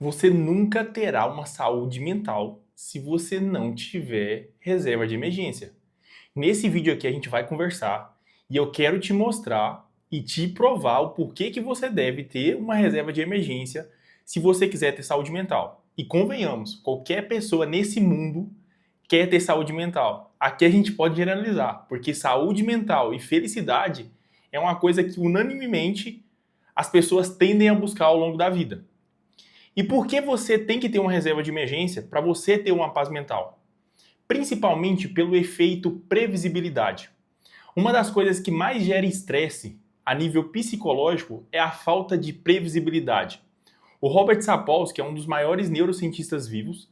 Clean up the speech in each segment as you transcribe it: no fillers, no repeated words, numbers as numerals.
Você nunca terá uma saúde mental se você não tiver reserva de emergência. Nesse vídeo aqui a gente vai conversar e eu quero te mostrar e te provar o porquê que você deve ter uma reserva de emergência se você quiser ter saúde mental. E convenhamos, qualquer pessoa nesse mundo quer ter saúde mental. Aqui a gente pode generalizar, porque saúde mental e felicidade é uma coisa que unanimemente as pessoas tendem a buscar ao longo da vida. E por que você tem que ter uma reserva de emergência para você ter uma paz mental? Principalmente pelo efeito previsibilidade. Uma das coisas que mais gera estresse a nível psicológico é a falta de previsibilidade. O Robert Sapolsky é um dos maiores neurocientistas vivos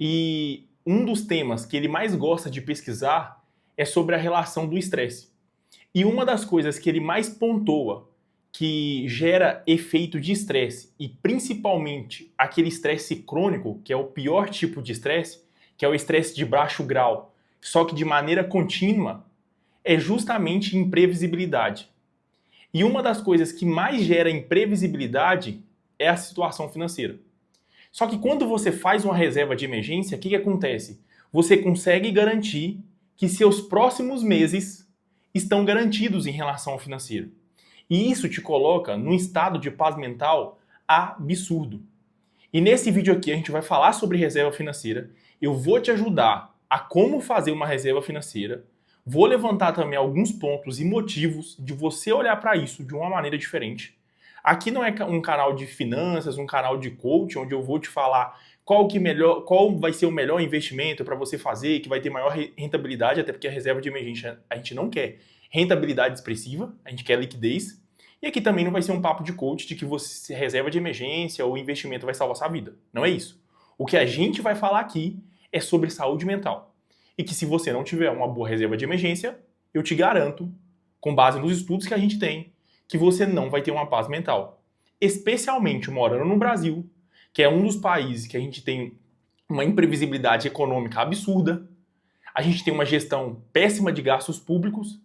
e um dos temas que ele mais gosta de pesquisar é sobre a relação do estresse. E uma das coisas que ele mais pontua que gera efeito de estresse e principalmente aquele estresse crônico, que é o pior tipo de estresse, que é o estresse de baixo grau, só que de maneira contínua, é justamente imprevisibilidade. E uma das coisas que mais gera imprevisibilidade é a situação financeira. Só que quando você faz uma reserva de emergência, o que acontece? Você consegue garantir que seus próximos meses estão garantidos em relação ao financeiro. E isso te coloca num estado de paz mental absurdo. E nesse vídeo aqui a gente vai falar sobre reserva financeira. Eu vou te ajudar a como fazer uma reserva financeira. Vou levantar também alguns pontos e motivos de você olhar para isso de uma maneira diferente. Aqui não é um canal de finanças, um canal de coach, onde eu vou te falar qual vai ser o melhor investimento para você fazer, que vai ter maior rentabilidade, até porque a reserva de emergência a gente não quer rentabilidade expressiva, a gente quer liquidez. E aqui também não vai ser um papo de coach de que você reserva de emergência ou investimento vai salvar sua vida. Não é isso. O que a gente vai falar aqui é sobre saúde mental. E que se você não tiver uma boa reserva de emergência, eu te garanto, com base nos estudos que a gente tem, que você não vai ter uma paz mental. Especialmente morando no Brasil, que é um dos países que a gente tem uma imprevisibilidade econômica absurda, a gente tem uma gestão péssima de gastos públicos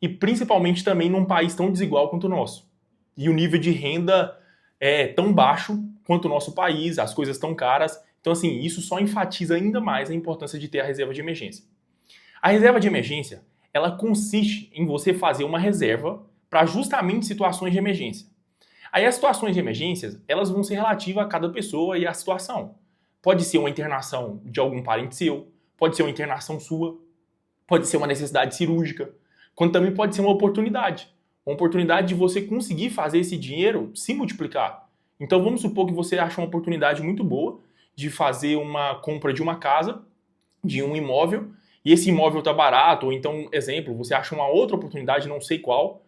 e principalmente também num país tão desigual quanto o nosso. E o nível de renda é tão baixo quanto o nosso país, as coisas tão caras. Então, assim, isso só enfatiza ainda mais a importância de ter a reserva de emergência. A reserva de emergência, ela consiste em você fazer uma reserva para justamente situações de emergência. Aí as situações de emergências, elas vão ser relativas a cada pessoa e a situação. Pode ser uma internação de algum parente seu, pode ser uma internação sua, pode ser uma necessidade cirúrgica, quando também pode ser uma oportunidade. Uma oportunidade de você conseguir fazer esse dinheiro se multiplicar. Então vamos supor que você acha uma oportunidade muito boa de fazer uma compra de uma casa, de um imóvel, e esse imóvel está barato, ou então, exemplo, você acha uma outra oportunidade, não sei qual.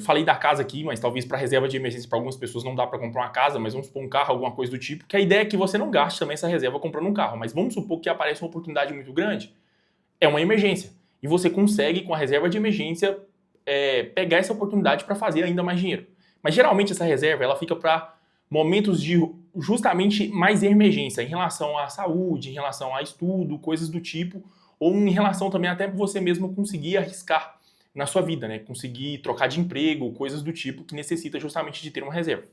Falei da casa aqui, mas talvez para reserva de emergência para algumas pessoas não dá para comprar uma casa, mas vamos supor um carro, alguma coisa do tipo, que a ideia é que você não gaste também essa reserva comprando um carro, mas vamos supor que apareça uma oportunidade muito grande, é uma emergência. E você consegue, com a reserva de emergência, pegar essa oportunidade para fazer ainda mais dinheiro. Mas geralmente essa reserva ela fica para momentos de justamente mais emergência, em relação à saúde, em relação a estudo, coisas do tipo, ou em relação também até você mesmo conseguir arriscar na sua vida, né? Conseguir trocar de emprego, coisas do tipo que necessita justamente de ter uma reserva.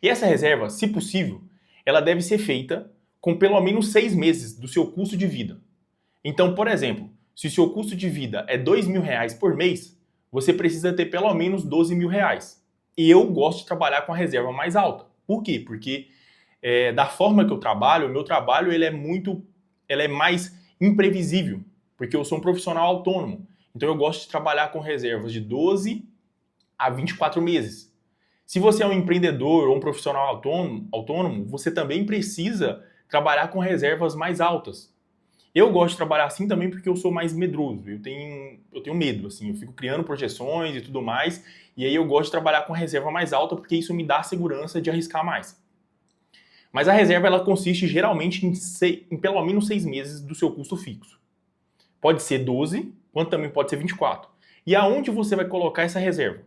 E essa reserva, se possível, ela deve ser feita com pelo menos 6 meses do seu custo de vida. Então, por exemplo, se o seu custo de vida é R$ 2.000 por mês, você precisa ter pelo menos R$ 12.000. E eu gosto de trabalhar com a reserva mais alta. Por quê? Porque da forma que eu trabalho, o meu trabalho ele é mais imprevisível, porque eu sou um profissional autônomo. Então eu gosto de trabalhar com reservas de 12 a 24 meses. Se você é um empreendedor ou um profissional autônomo, você também precisa trabalhar com reservas mais altas. Eu gosto de trabalhar assim também porque eu sou mais medroso. Eu tenho medo, assim, eu fico criando projeções e tudo mais, e aí eu gosto de trabalhar com reserva mais alta porque isso me dá a segurança de arriscar mais. Mas a reserva ela consiste geralmente em pelo menos 6 meses do seu custo fixo. Pode ser 12, quanto também pode ser 24. E aonde você vai colocar essa reserva?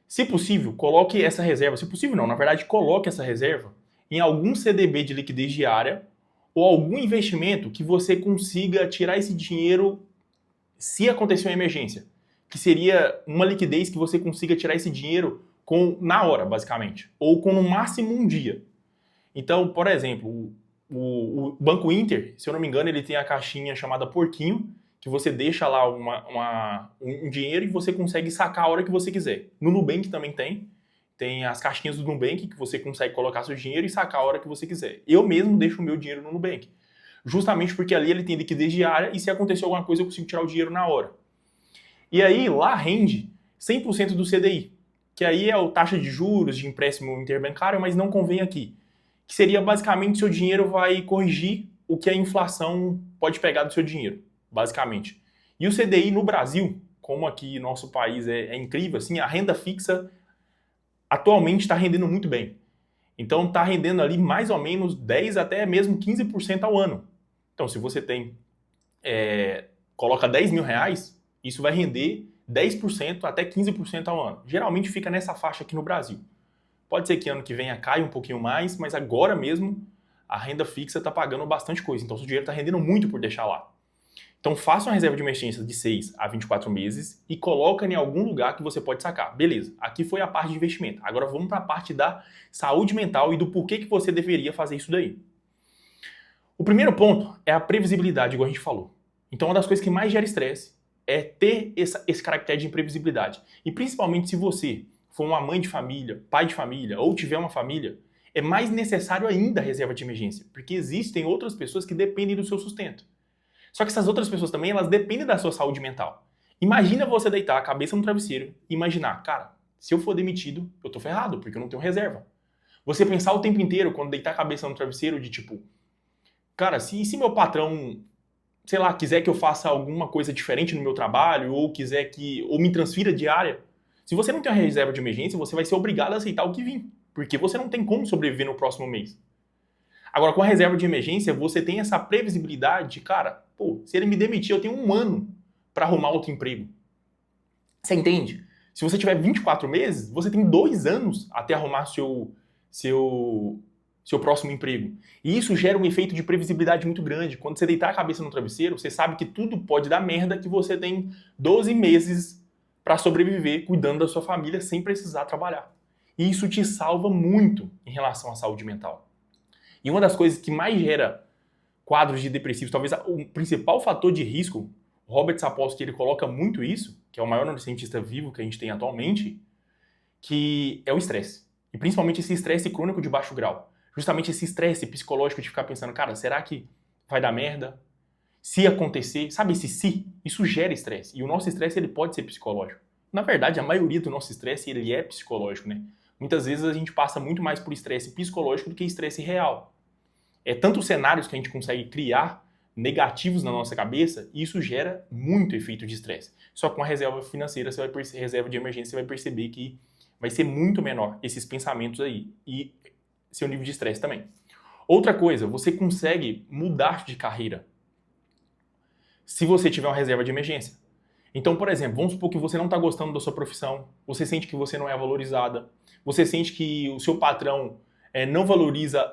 Se possível, coloque essa reserva, se possível não, na verdade, coloque essa reserva em algum CDB de liquidez diária ou algum investimento que você consiga tirar esse dinheiro se acontecer uma emergência. Que seria uma liquidez que você consiga tirar esse dinheiro na hora, basicamente, ou com no máximo um dia. Então, por exemplo, o Banco Inter, se eu não me engano, ele tem a caixinha chamada Porquinho, que você deixa lá um dinheiro e você consegue sacar a hora que você quiser. No Nubank também tem as caixinhas do Nubank que você consegue colocar seu dinheiro e sacar a hora que você quiser. Eu mesmo deixo o meu dinheiro no Nubank, justamente porque ali ele tem liquidez diária e se acontecer alguma coisa eu consigo tirar o dinheiro na hora. E aí lá rende 100% do CDI, que aí é a taxa de juros de empréstimo interbancário, mas não convém aqui. Que seria basicamente seu dinheiro vai corrigir o que a inflação pode pegar do seu dinheiro, basicamente. E o CDI no Brasil, como aqui nosso país é incrível, assim, a renda fixa atualmente está rendendo muito bem. Então está rendendo ali mais ou menos 10 até mesmo 15% ao ano. Então se você coloca 10 mil reais, isso vai render 10% até 15% ao ano. Geralmente fica nessa faixa aqui no Brasil. Pode ser que ano que venha caia um pouquinho mais, mas agora mesmo a renda fixa está pagando bastante coisa. Então, o seu dinheiro está rendendo muito por deixar lá. Então, faça uma reserva de emergência de 6 a 24 meses e coloca em algum lugar que você pode sacar. Beleza, aqui foi a parte de investimento. Agora vamos para a parte da saúde mental e do porquê que você deveria fazer isso daí. O primeiro ponto é a previsibilidade, igual a gente falou. Então, uma das coisas que mais gera estresse é ter esse caractere de imprevisibilidade. E principalmente se você for uma mãe de família, pai de família ou tiver uma família, é mais necessário ainda a reserva de emergência, porque existem outras pessoas que dependem do seu sustento. Só que essas outras pessoas também, elas dependem da sua saúde mental. Imagina você deitar a cabeça no travesseiro e imaginar, cara, se eu for demitido, eu tô ferrado, porque eu não tenho reserva. Você pensar o tempo inteiro, quando deitar a cabeça no travesseiro, de tipo, cara, se meu patrão, sei lá, quiser que eu faça alguma coisa diferente no meu trabalho, ou ou me transfira de área, se você não tem uma reserva de emergência, você vai ser obrigado a aceitar o que vir, porque você não tem como sobreviver no próximo mês. Agora, com a reserva de emergência, você tem essa previsibilidade de, cara, pô, se ele me demitir, eu tenho um ano para arrumar outro emprego. Você entende? Se você tiver 24 meses, você tem 2 anos até arrumar seu próximo emprego. E isso gera um efeito de previsibilidade muito grande. Quando você deitar a cabeça no travesseiro, você sabe que tudo pode dar merda, que você tem 12 meses para sobreviver cuidando da sua família sem precisar trabalhar. E isso te salva muito em relação à saúde mental. E uma das coisas que mais gera quadros de depressivos, talvez o principal fator de risco, Robert Sapolsky ele coloca muito isso, que é o maior neurocientista vivo que a gente tem atualmente, que é o estresse. E principalmente esse estresse crônico de baixo grau. Justamente esse estresse psicológico de ficar pensando, cara, será que vai dar merda? Se acontecer, sabe esse se? Isso gera estresse. E o nosso estresse ele pode ser psicológico. Na verdade, a maioria do nosso estresse ele é psicológico, né? Muitas vezes a gente passa muito mais por estresse psicológico do que estresse real. É tantos cenários que a gente consegue criar negativos na nossa cabeça e isso gera muito efeito de estresse. Só que com a reserva financeira, reserva de emergência, você vai perceber que vai ser muito menor esses pensamentos aí e seu nível de estresse também. Outra coisa, você consegue mudar de carreira se você tiver uma reserva de emergência. Então, por exemplo, vamos supor que você não está gostando da sua profissão, você sente que você não é valorizada, você sente que o seu patrão não valoriza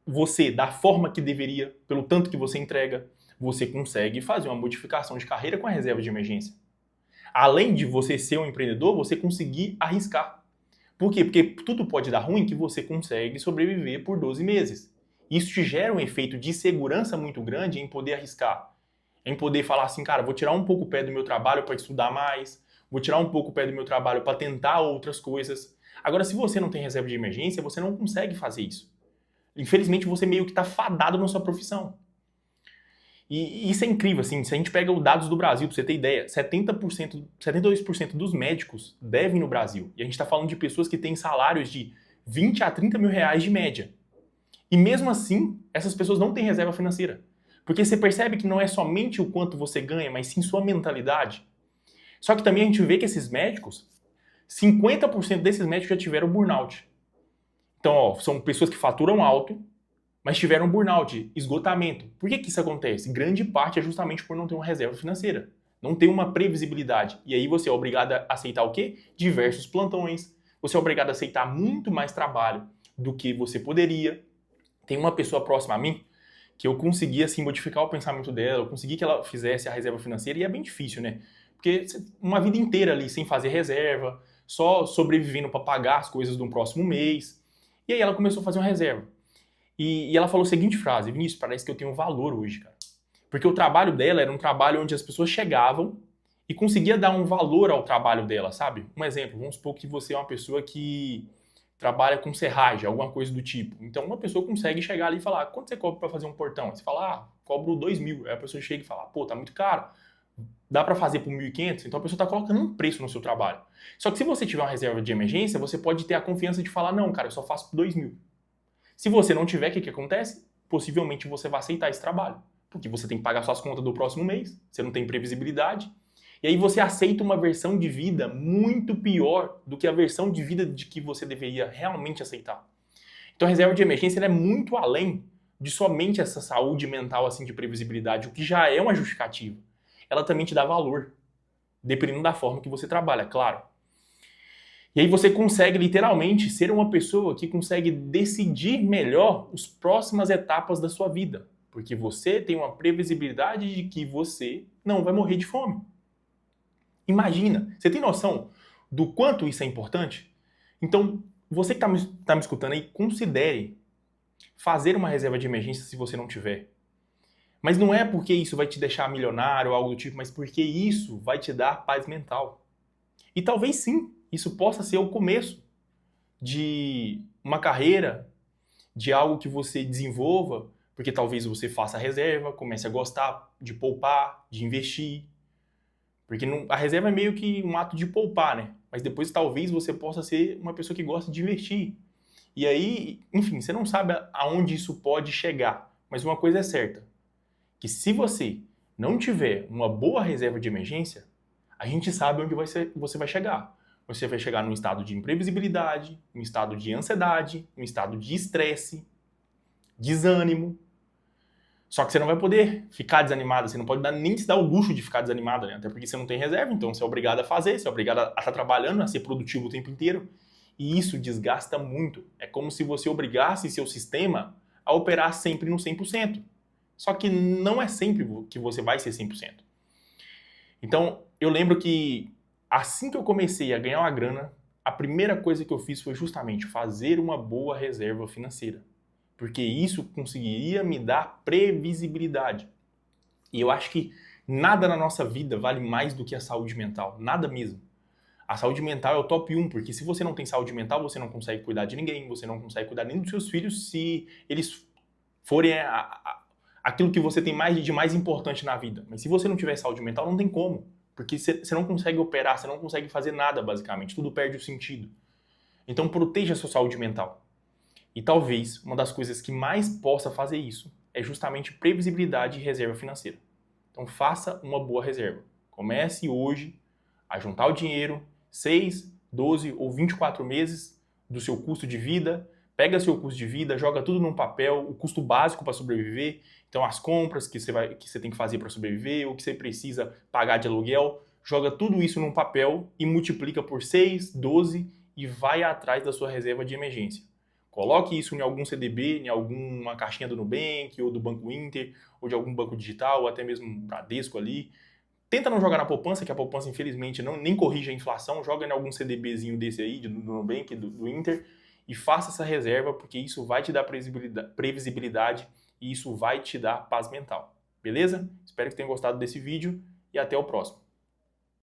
você da forma que deveria, pelo tanto que você entrega, você consegue fazer uma modificação de carreira com a reserva de emergência. Além de você ser um empreendedor, você conseguir arriscar. Por quê? Porque tudo pode dar ruim que você consegue sobreviver por 12 meses. Isso te gera um efeito de segurança muito grande em poder arriscar. Em poder falar assim, cara, vou tirar um pouco o pé do meu trabalho para estudar mais, vou tirar um pouco o pé do meu trabalho para tentar outras coisas. Agora, se você não tem reserva de emergência, você não consegue fazer isso. Infelizmente, você meio que está fadado na sua profissão. E isso é incrível, assim, se a gente pega os dados do Brasil, para você ter ideia, 72% dos médicos devem no Brasil. E a gente está falando de pessoas que têm salários de 20 a 30 mil reais de média. E mesmo assim, essas pessoas não têm reserva financeira. Porque você percebe que não é somente o quanto você ganha, mas sim sua mentalidade. Só que também a gente vê que esses médicos, 50% desses médicos já tiveram burnout. Então, ó, são pessoas que faturam alto, mas tiveram burnout, esgotamento. Por que isso acontece? Grande parte é justamente por não ter uma reserva financeira. Não ter uma previsibilidade. E aí você é obrigado a aceitar o quê? Diversos plantões. Você é obrigado a aceitar muito mais trabalho do que você poderia. Tem uma pessoa próxima a mim que eu consegui assim, modificar o pensamento dela, eu consegui que ela fizesse a reserva financeira e é bem difícil, né? Porque uma vida inteira ali sem fazer reserva, só sobrevivendo para pagar as coisas do próximo mês. E aí ela começou a fazer uma reserva. E ela falou a seguinte frase: Vinícius, parece que eu tenho valor hoje, cara. Porque o trabalho dela era um trabalho onde as pessoas chegavam e conseguia dar um valor ao trabalho dela, sabe? Um exemplo, vamos supor que você é uma pessoa que trabalha com serragem, alguma coisa do tipo. Então uma pessoa consegue chegar ali e falar: quanto você cobra para fazer um portão? Aí você fala: cobro 2.000. Aí a pessoa chega e fala: pô, tá muito caro. Dá para fazer por 1.500? Então a pessoa está colocando um preço no seu trabalho. Só que se você tiver uma reserva de emergência, você pode ter a confiança de falar: não, cara, eu só faço por 2.000. Se você não tiver, o que acontece? Possivelmente você vai aceitar esse trabalho. Porque você tem que pagar suas contas do próximo mês, você não tem previsibilidade. E aí você aceita uma versão de vida muito pior do que a versão de vida de que você deveria realmente aceitar. Então a reserva de emergência é muito além de somente essa saúde mental assim de previsibilidade, o que já é uma justificativa. Ela também te dá valor, dependendo da forma que você trabalha, claro. E aí você consegue literalmente ser uma pessoa que consegue decidir melhor as próximas etapas da sua vida. Porque você tem uma previsibilidade de que você não vai morrer de fome. Imagina, você tem noção do quanto isso é importante? Então, você que tá me escutando aí, considere fazer uma reserva de emergência se você não tiver. Mas não é porque isso vai te deixar milionário ou algo do tipo, mas porque isso vai te dar paz mental. E talvez sim, isso possa ser o começo de uma carreira, de algo que você desenvolva, porque talvez você faça a reserva, comece a gostar de poupar, de investir. Porque a reserva é meio que um ato de poupar, né? Mas depois talvez você possa ser uma pessoa que gosta de investir. E aí, enfim, você não sabe aonde isso pode chegar. Mas uma coisa é certa, que se você não tiver uma boa reserva de emergência, a gente sabe onde você vai chegar. Você vai chegar num estado de imprevisibilidade, num estado de ansiedade, num estado de estresse, desânimo. Só que você não vai poder ficar desanimado, você não pode nem se dar o luxo de ficar desanimado, né? Até porque você não tem reserva, então você é obrigado a fazer, você é obrigado a estar trabalhando, a ser produtivo o tempo inteiro. E isso desgasta muito. É como se você obrigasse seu sistema a operar sempre no 100%. Só que não é sempre que você vai ser 100%. Então, eu lembro que assim que eu comecei a ganhar uma grana, a primeira coisa que eu fiz foi justamente fazer uma boa reserva financeira. Porque isso conseguiria me dar previsibilidade. E eu acho que nada na nossa vida vale mais do que a saúde mental. Nada mesmo. A saúde mental é o top 1, porque se você não tem saúde mental, você não consegue cuidar de ninguém, você não consegue cuidar nem dos seus filhos se eles forem aquilo que você tem de mais importante na vida. Mas se você não tiver saúde mental, não tem como. Porque você não consegue operar, você não consegue fazer nada, basicamente. Tudo perde o sentido. Então proteja a sua saúde mental. E talvez uma das coisas que mais possa fazer isso é justamente previsibilidade e reserva financeira. Então faça uma boa reserva. Comece hoje a juntar o dinheiro, 6, 12 ou 24 meses do seu custo de vida. Pega seu custo de vida, joga tudo num papel, o custo básico para sobreviver. Então as compras que você tem que fazer para sobreviver, o que você precisa pagar de aluguel. Joga tudo isso num papel e multiplica por 6, 12 e vai atrás da sua reserva de emergência. Coloque isso em algum CDB, em alguma caixinha do Nubank, ou do Banco Inter, ou de algum banco digital, ou até mesmo Bradesco ali. Tenta não jogar na poupança, que a poupança, infelizmente, nem corrige a inflação. Joga em algum CDBzinho desse aí, do Nubank, do Inter, e faça essa reserva, porque isso vai te dar previsibilidade e isso vai te dar paz mental. Beleza? Espero que tenham gostado desse vídeo e até o próximo.